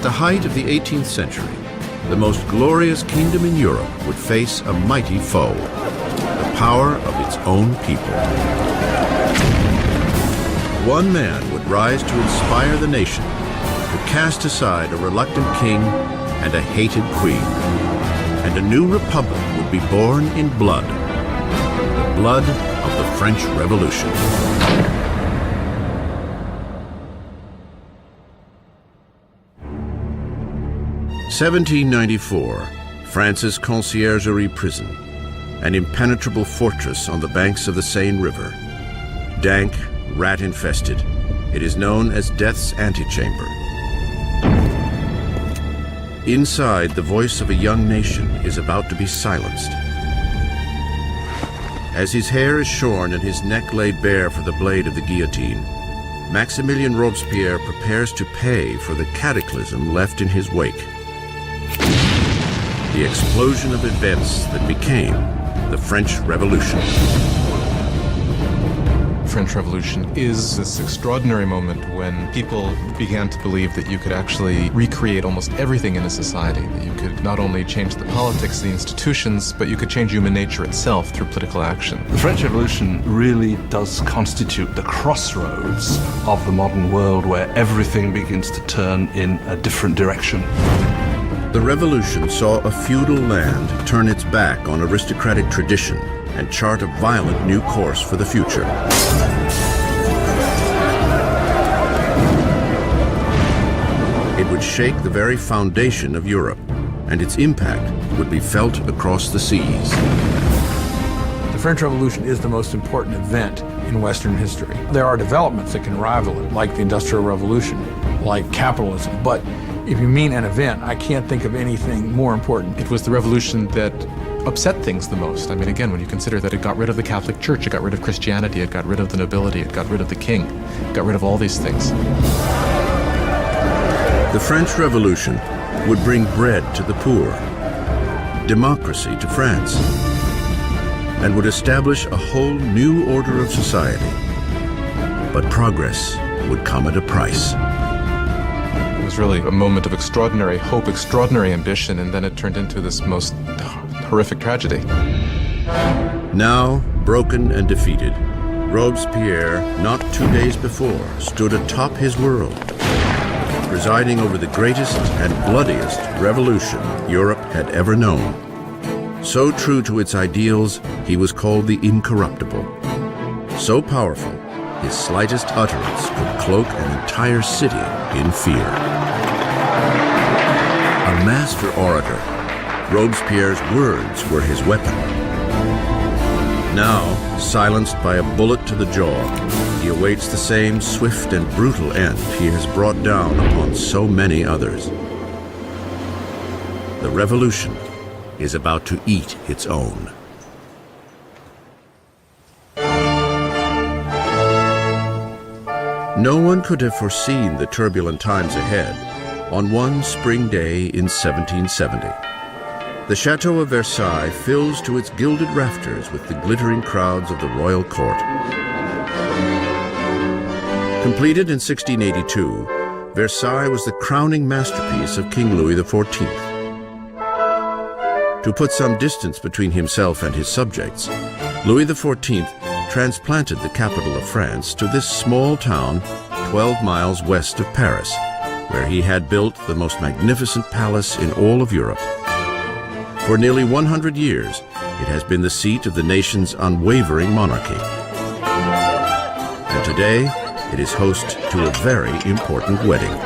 the height of the 18th century, the most glorious kingdom in Europe would face a mighty foe, the power of its own people. One man would rise to inspire the nation, to cast aside a reluctant king and a hated queen, and a new republic would be born in blood, the blood of the French Revolution. (1794), France's Conciergerie prison, an impenetrable fortress on the banks of the Seine River. Dank, rat-infested, it is known as Death's Antechamber. Inside, the voice of a young nation is about to be silenced. As his hair is shorn and his neck laid bare for the blade of the guillotine, Maximilien Robespierre prepares to pay for the cataclysm left in his wake. The explosion of events that became the French Revolution. The French Revolution is this extraordinary moment when people began to believe that you could actually recreate almost everything in a society, that you could not only change the politics, the institutions, but you could change human nature itself through political action. The French Revolution really does constitute the crossroads of the modern world where everything begins to turn in a different direction. The revolution saw a feudal land turn its back on aristocratic tradition and chart a violent new course for the future. It would shake the very foundation of Europe, and its impact would be felt across the seas. The French Revolution is the most important event in Western history. There are developments that can rival it, like the Industrial Revolution, like capitalism, but if you mean an event, I can't think of anything more important. It was the revolution that upset things the most. I mean, again, when you consider that it got rid of the Catholic Church, it got rid of Christianity, it got rid of the nobility, it got rid of the king, it got rid of all these things. The French Revolution would bring bread to the poor, democracy to France, and would establish a whole new order of society. But progress would come at a price. It was really a moment of extraordinary hope, extraordinary ambition, and then it turned into this most horrific tragedy. Now, broken and defeated, Robespierre, not 2 days before, stood atop his world, presiding over the greatest and bloodiest revolution Europe had ever known. So true to its ideals, he was called the Incorruptible. So powerful, his slightest utterance could cloak an entire city in fear. A master orator, Robespierre's words were his weapon. Now, silenced by a bullet to the jaw, he awaits the same swift and brutal end he has brought down upon so many others. The revolution is about to eat its own. No one could have foreseen the turbulent times ahead on one spring day in 1770. The Chateau of Versailles fills to its gilded rafters with the glittering crowds of the royal court. Completed in 1682, Versailles was the crowning masterpiece of King Louis XIV. To put some distance between himself and his subjects, Louis XIV transplanted the capital of France to this small town 12 miles west of Paris, where he had built the most magnificent palace in all of Europe. For nearly 100 years, it has been the seat of the nation's unwavering monarchy. And today, it is host to a very important wedding.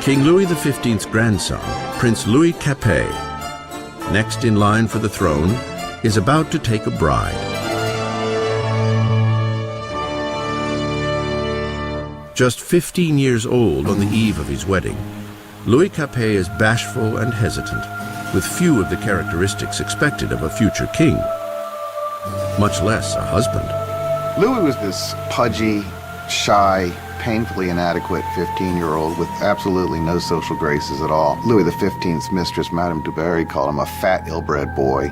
King Louis XV's grandson, Prince Louis Capet, next in line for the throne, is about to take a bride. Just 15 years old on the eve of his wedding, Louis Capet is bashful and hesitant, with few of the characteristics expected of a future king, much less a husband. Louis was this pudgy, shy, painfully inadequate 15-year-old with absolutely no social graces at all. Louis XV's mistress, Madame du Barry, called him a fat, ill-bred boy.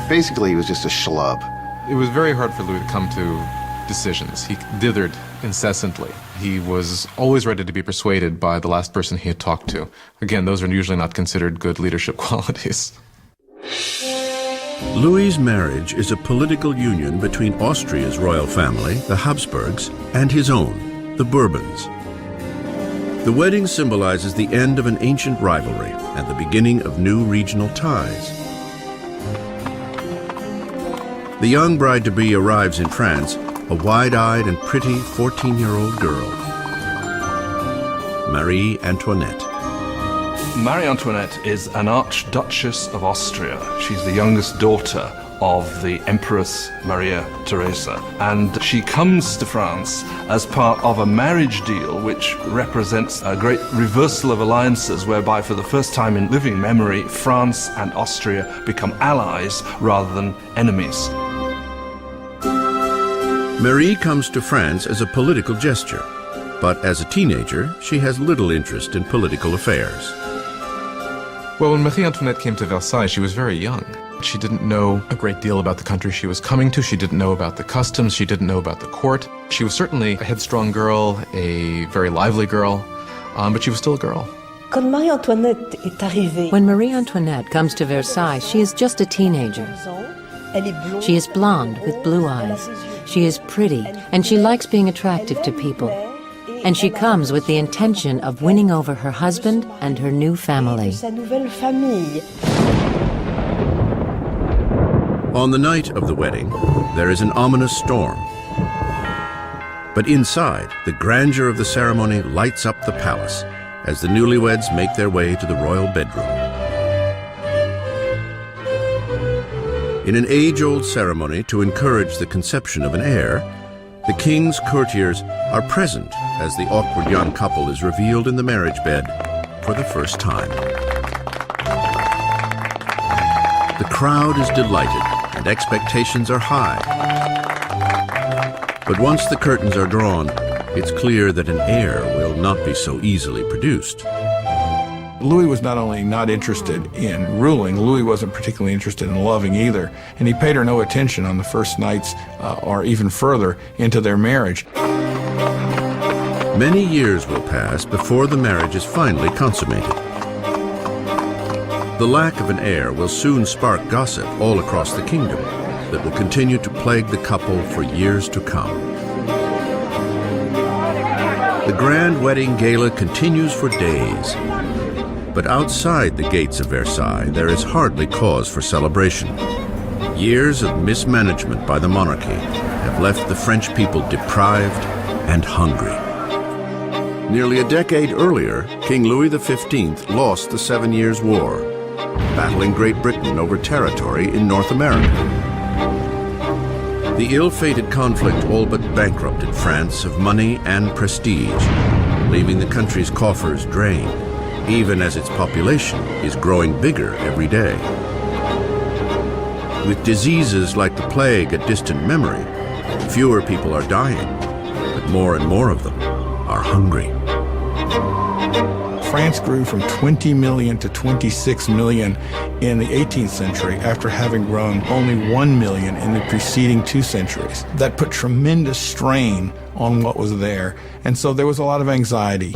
Basically, he was just a schlub. It was very hard for Louis to come to decisions. He dithered incessantly. He was always ready to be persuaded by the last person he had talked to. Again, those are usually not considered good leadership qualities. Louis's marriage is a political union between Austria's royal family, the Habsburgs, and his own, the Bourbons. The wedding symbolizes the end of an ancient rivalry and the beginning of new regional ties. The young bride-to-be arrives in France, a wide-eyed and pretty 14-year-old girl, Marie Antoinette. Marie Antoinette is an Archduchess of Austria. She's the youngest daughter of the Empress Maria Theresa. And she comes to France as part of a marriage deal which represents a great reversal of alliances whereby for the first time in living memory, France and Austria become allies rather than enemies. Marie comes to France as a political gesture, but as a teenager, she has little interest in political affairs. Well, when Marie Antoinette came to Versailles, she was very young. She didn't know a great deal about the country she was coming to. She didn't know about the customs. She didn't know about the court. She was certainly a headstrong girl, a very lively girl, but she was still a girl. When Marie Antoinette comes to Versailles, she is just a teenager. She is blonde with blue eyes. She is pretty, and she likes being attractive to people. And she comes with the intention of winning over her husband and her new family. On the night of the wedding, there is an ominous storm. But inside, the grandeur of the ceremony lights up the palace as the newlyweds make their way to the royal bedroom. In an age-old ceremony to encourage the conception of an heir, the king's courtiers are present as the awkward young couple is revealed in the marriage bed for the first time. The crowd is delighted and expectations are high. But once the curtains are drawn, it's clear that an heir will not be so easily produced. Louis was not only not interested in ruling, Louis wasn't particularly interested in loving either, and he paid her no attention on the first nights or even further into their marriage. Many years will pass before the marriage is finally consummated. The lack of an heir will soon spark gossip all across the kingdom that will continue to plague the couple for years to come. The grand wedding gala continues for days. But outside the gates of Versailles, there is hardly cause for celebration. Years of mismanagement by the monarchy have left the French people deprived and hungry. Nearly a decade earlier, King Louis XV lost the 7 Years' War, battling Great Britain over territory in North America. The ill-fated conflict all but bankrupted France of money and prestige, leaving the country's coffers drained, even as its population is growing bigger every day. With diseases like the plague a distant memory, fewer people are dying, but more and more of them are hungry. France grew from 20 million to 26 million in the 18th century after having grown only 1 million in the preceding 2 centuries. That put tremendous strain on what was there, and so there was a lot of anxiety.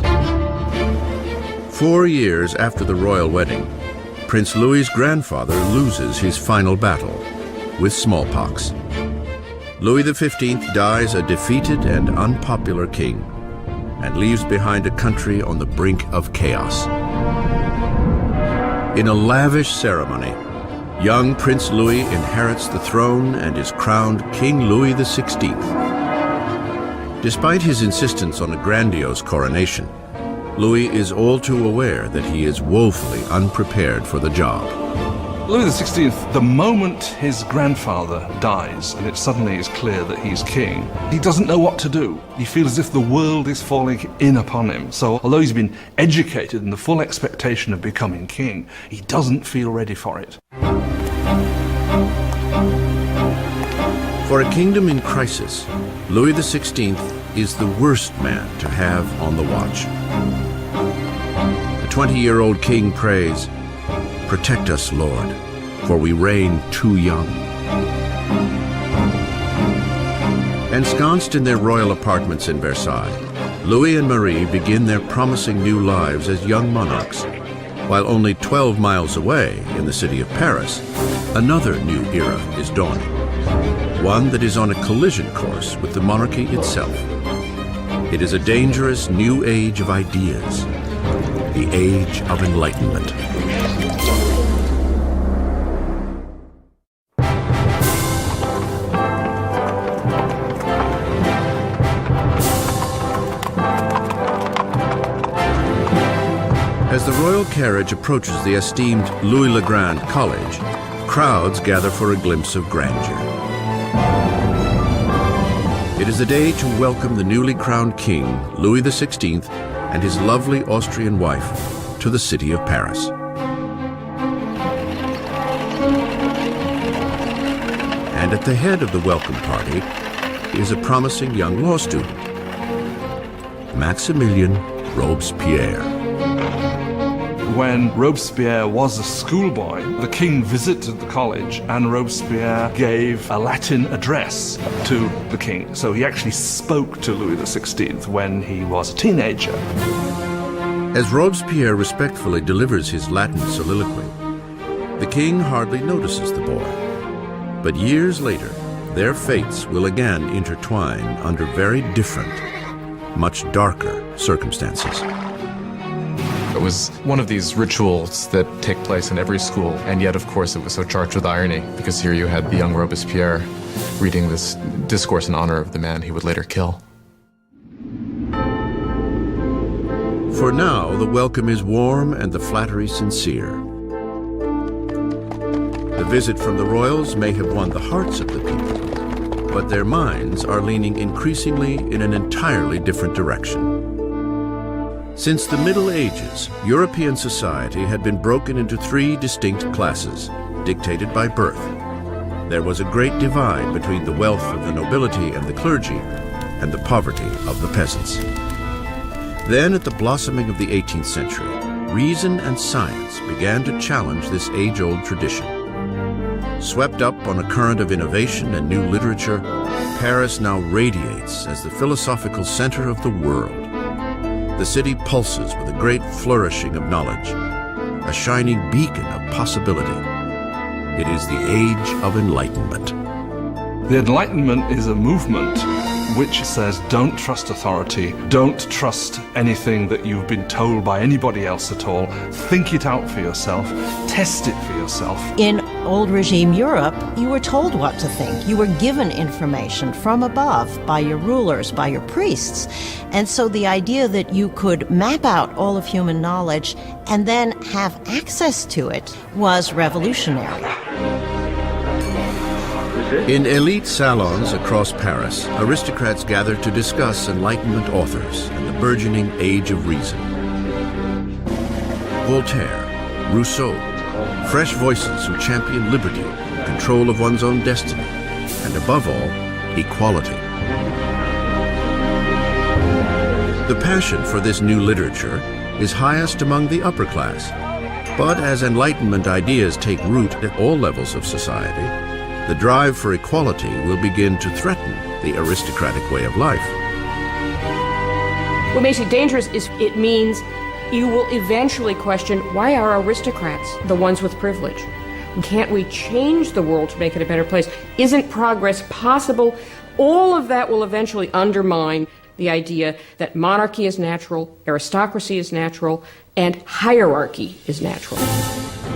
4 years after the royal wedding, Prince Louis's grandfather loses his final battle with smallpox. Louis XV dies a defeated and unpopular king and leaves behind a country on the brink of chaos. In a lavish ceremony, young Prince Louis inherits the throne and is crowned King Louis XVI. Despite his insistence on a grandiose coronation, Louis is all too aware that he is woefully unprepared for the job. Louis XVI, the moment his grandfather dies and it suddenly is clear that he's king, he doesn't know what to do. He feels as if the world is falling in upon him. So although he's been educated in the full expectation of becoming king, he doesn't feel ready for it. For a kingdom in crisis, Louis XVI is the worst man to have on the watch. The 20-year-old king prays, "Protect us, Lord, for we reign too young." Ensconced in their royal apartments in Versailles, Louis and Marie begin their promising new lives as young monarchs, while only 12 miles away in the city of Paris, another new era is dawning, one that is on a collision course with the monarchy itself. It is a dangerous new age of ideas, the age of enlightenment. As the royal carriage approaches the esteemed Louis le Grand College, crowds gather for a glimpse of grandeur. It is the day to welcome the newly crowned king, Louis XVI, and his lovely Austrian wife to the city of Paris. And at the head of the welcome party is a promising young law student, Maximilien Robespierre. When Robespierre was a schoolboy, the king visited the college and Robespierre gave a Latin address to the king. So he actually spoke to Louis XVI when he was a teenager. As Robespierre respectfully delivers his Latin soliloquy, the king hardly notices the boy. But years later, their fates will again intertwine under very different, much darker circumstances. It was one of these rituals that take place in every school, and yet, of course, it was so charged with irony, because here you had the young Robespierre reading this discourse in honor of the man he would later kill. For now, the welcome is warm and the flattery sincere. The visit from the royals may have won the hearts of the people, but their minds are leaning increasingly in an entirely different direction. Since the Middle Ages, European society had been broken into three distinct classes, dictated by birth. There was a great divide between the wealth of the nobility and the clergy, and the poverty of the peasants. Then, at the blossoming of the 18th century, reason and science began to challenge this age-old tradition. Swept up on a current of innovation and new literature, Paris now radiates as the philosophical center of the world. The city pulses with a great flourishing of knowledge, a shining beacon of possibility. It is the age of enlightenment. The Enlightenment is a movement which says don't trust authority, don't trust anything that you've been told by anybody else at all. Think it out for yourself, test it for yourself. In old regime Europe, you were told what to think. You were given information from above by your rulers, by your priests. And so the idea that you could map out all of human knowledge and then have access to it was revolutionary. In elite salons across Paris, aristocrats gather to discuss Enlightenment authors and the burgeoning age of reason. Voltaire, Rousseau, fresh voices who champion liberty, control of one's own destiny, and above all, equality. The passion for this new literature is highest among the upper class, but as Enlightenment ideas take root at all levels of society, the drive for equality will begin to threaten the aristocratic way of life. What makes it dangerous is it means you will eventually question, why are aristocrats the ones with privilege? Can't we change the world to make it a better place? Isn't progress possible? All of that will eventually undermine the idea that monarchy is natural, aristocracy is natural, and hierarchy is natural.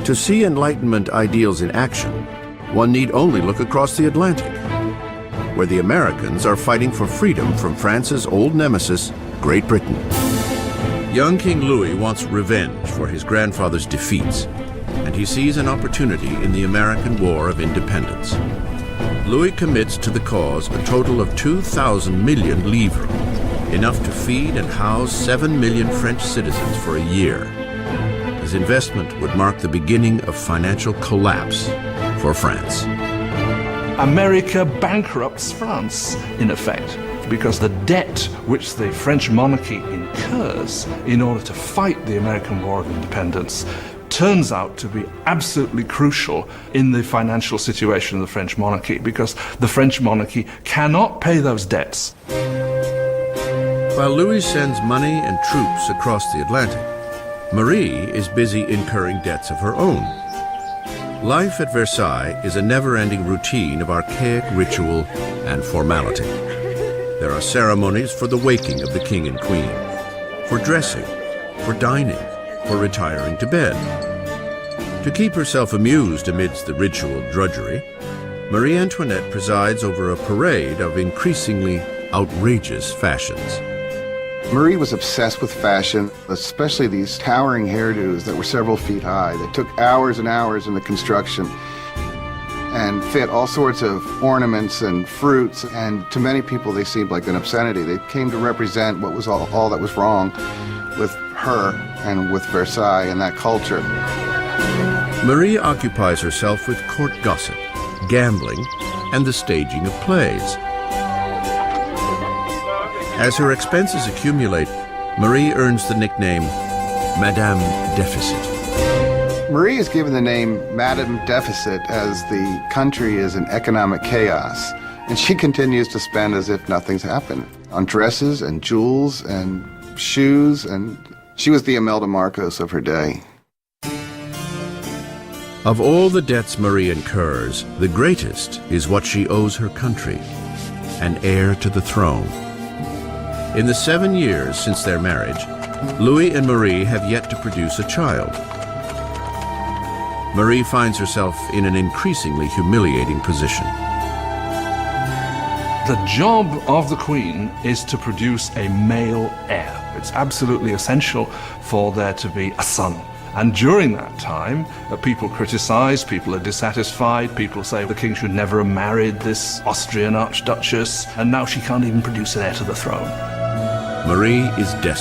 To see Enlightenment ideals in action, one need only look across the Atlantic, where the Americans are fighting for freedom from France's old nemesis, Great Britain. Young King Louis wants revenge for his grandfather's defeats, and he sees an opportunity in the American War of Independence. Louis commits to the cause a total of 2,000 million livres, enough to feed and house 7 million French citizens for a year. His investment would mark the beginning of financial collapse for France. America bankrupts France, in effect, because the debt which the French monarchy incurs in order to fight the American War of Independence turns out to be absolutely crucial in the financial situation of the French monarchy, because the French monarchy cannot pay those debts. While Louis sends money and troops across the Atlantic, Marie is busy incurring debts of her own. Life at Versailles is a never-ending routine of archaic ritual and formality. There are ceremonies for the waking of the king and queen, for dressing, for dining, for retiring to bed. To keep herself amused amidst the ritual drudgery, Marie Antoinette presides over a parade of increasingly outrageous fashions. Marie was obsessed with fashion, especially these towering hairdos that were several feet high, that took hours and hours in the construction and fit all sorts of ornaments and fruits, and to many people they seemed like an obscenity. They came to represent what was all that was wrong with her and with Versailles and that culture. Marie occupies herself with court gossip, gambling, and the staging of plays. As her expenses accumulate, Marie earns the nickname Madame Deficit. Marie is given the name Madame Deficit as the country is in economic chaos, and she continues to spend as if nothing's happened on dresses and jewels and shoes, and she was the Imelda Marcos of her day. Of all the debts Marie incurs, the greatest is what she owes her country, an heir to the throne. In the 7 years since their marriage, Louis and Marie have yet to produce a child. Marie finds herself in an increasingly humiliating position. The job of the Queen is to produce a male heir. It's absolutely essential for there to be a son. And during that time, people criticize, people are dissatisfied, people say the king should never have married this Austrian archduchess, and now she can't even produce an heir to the throne. Marie is desperate.